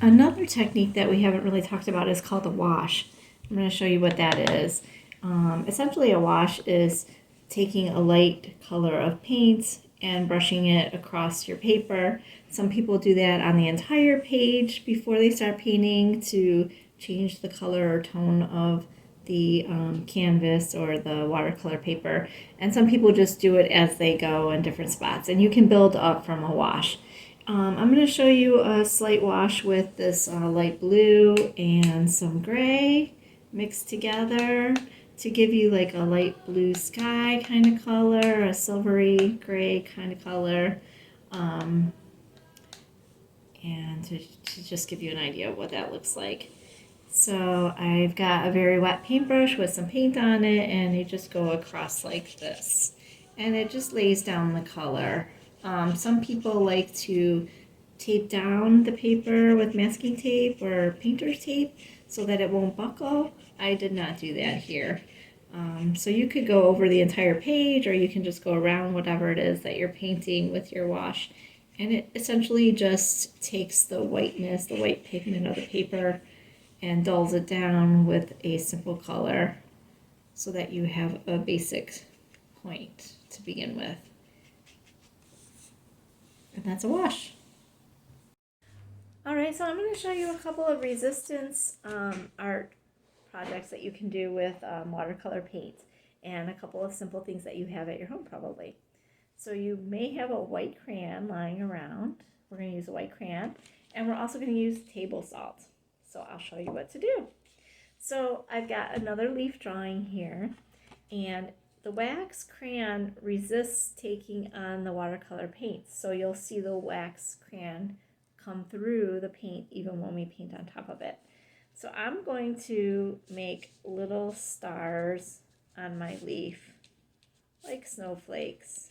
Another technique that we haven't really talked about is called a wash. I'm going to show you what that is. Essentially, a wash is taking a light color of paint and brushing it across your paper. Some people do that on the entire page before they start painting to change the color or tone of the canvas or the watercolor paper. And some people just do it as they go in different spots. And you can build up from a wash. I'm going to show you a slight wash with this light blue and some gray mixed together to give you like a light blue sky kind of color, a silvery gray kind of color, and to just give you an idea of what that looks like. So I've got a very wet paintbrush with some paint on it, and you just go across like this. And it just lays down the color. Some people like to tape down the paper with masking tape or painter's tape so that it won't buckle. I did not do that here. So you could go over the entire page, or you can just go around whatever it is that you're painting with your wash. And it essentially just takes the whiteness, the white pigment of the paper, and dulls it down with a simple color so that you have a basic point to begin with. And that's a wash. Alright, so I'm going to show you a couple of resistance art projects that you can do with watercolor paint, and a couple of simple things that you have at your home probably. So you may have a white crayon lying around. We're going to use a white crayon, and we're also going to use table salt. So I'll show you what to do. So I've got another leaf drawing here, and the wax crayon resists taking on the watercolor paint. So you'll see the wax crayon come through the paint even when we paint on top of it. So I'm going to make little stars on my leaf, like snowflakes,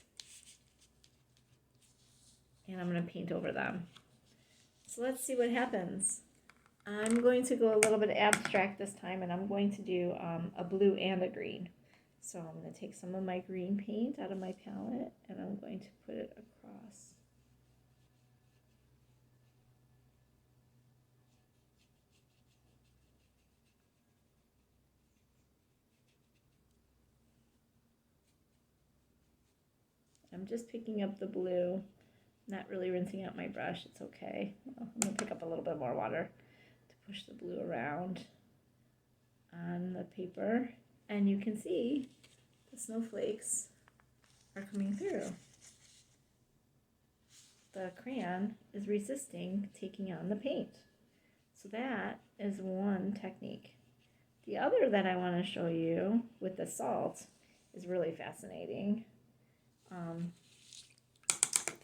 and I'm going to paint over them. So let's see what happens. I'm going to go a little bit abstract this time, and I'm going to do a blue and a green. So I'm going to take some of my green paint out of my palette, and I'm going to put it across. I'm just picking up the blue, not really rinsing out my brush, it's okay. Well, I'm going to pick up a little bit more water to push the blue around on the paper, and you can see the snowflakes are coming through. The crayon is resisting taking on the paint. So that is one technique. The other that I want to show you with the salt is really fascinating.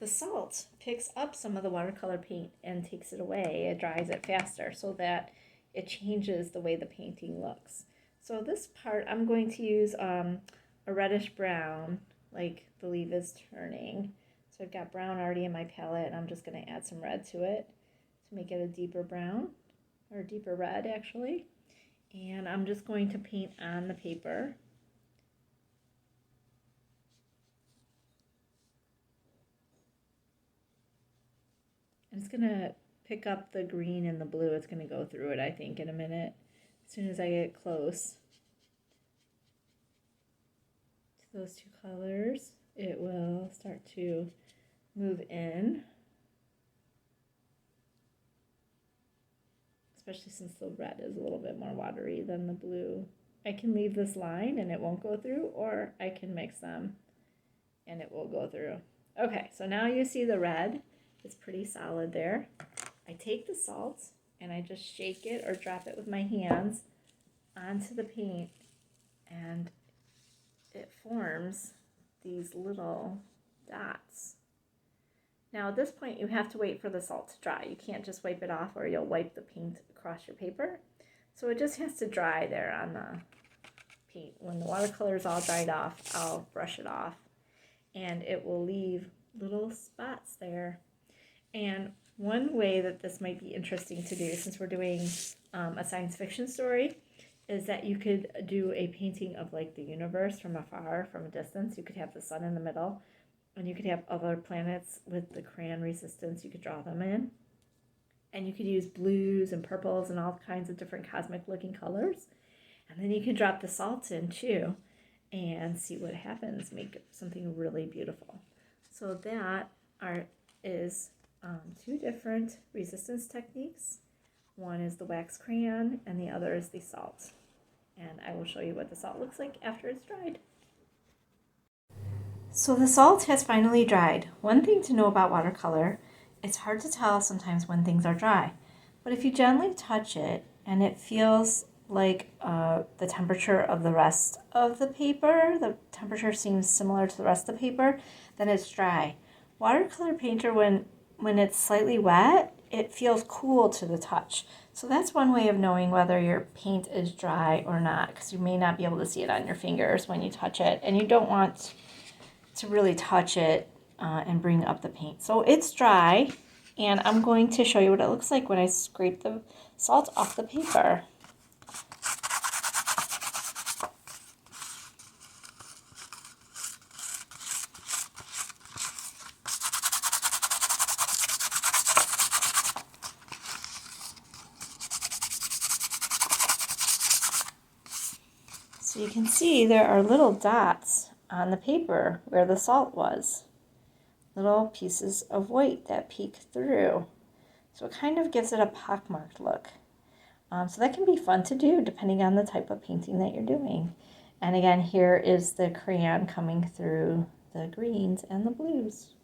The salt picks up some of the watercolor paint and takes it away. It dries it faster so that it changes the way the painting looks. So this part I'm going to use a reddish brown, like the leaf is turning. So I've got brown already in my palette, and I'm just going to add some red to it to make it a deeper brown, or a deeper red actually. And I'm just going to paint on the paper. I'm just going to pick up the green and the blue. It's going to go through it, I think, in a minute. As soon as I get close to those two colors, it will start to move in. Especially since the red is a little bit more watery than the blue. I can leave this line and it won't go through, or I can mix them and it will go through. Okay, so now you see the red. It's pretty solid there. I take the salt and I just shake it or drop it with my hands onto the paint, and it forms these little dots. Now at this point you have to wait for the salt to dry. You can't just wipe it off or you'll wipe the paint across your paper. So it just has to dry there on the paint. When the watercolor is all dried off, I'll brush it off, and it will leave little spots there. And one way that this might be interesting to do, since we're doing a science fiction story, is that you could do a painting of like the universe from afar, from a distance. You could have the sun in the middle, and you could have other planets with the crayon resistance. You could draw them in, And you could use blues and purples and all kinds of different cosmic looking colors. And then you can drop the salt in too and see what happens, make something really beautiful. So that is 2 different resistance techniques. One is the wax crayon and the other is the salt. And I will show you what the salt looks like after it's dried. So the salt has finally dried. One thing to know about watercolor, it's hard to tell sometimes when things are dry. But if you gently touch it and it feels like the temperature of the rest of the paper, the temperature seems similar to the rest of the paper, then it's dry. Watercolor painter, when it's slightly wet, it feels cool to the touch. So that's one way of knowing whether your paint is dry or not, because you may not be able to see it on your fingers when you touch it, and you don't want to really touch it and bring up the paint. So it's dry, and I'm going to show you what it looks like when I scrape the salt off the paper. So you can see there are little dots on the paper where the salt was. Little pieces of white that peek through. So it kind of gives it a pockmarked look. So that can be fun to do depending on the type of painting that you're doing. And again, here is the crayon coming through the greens and the blues.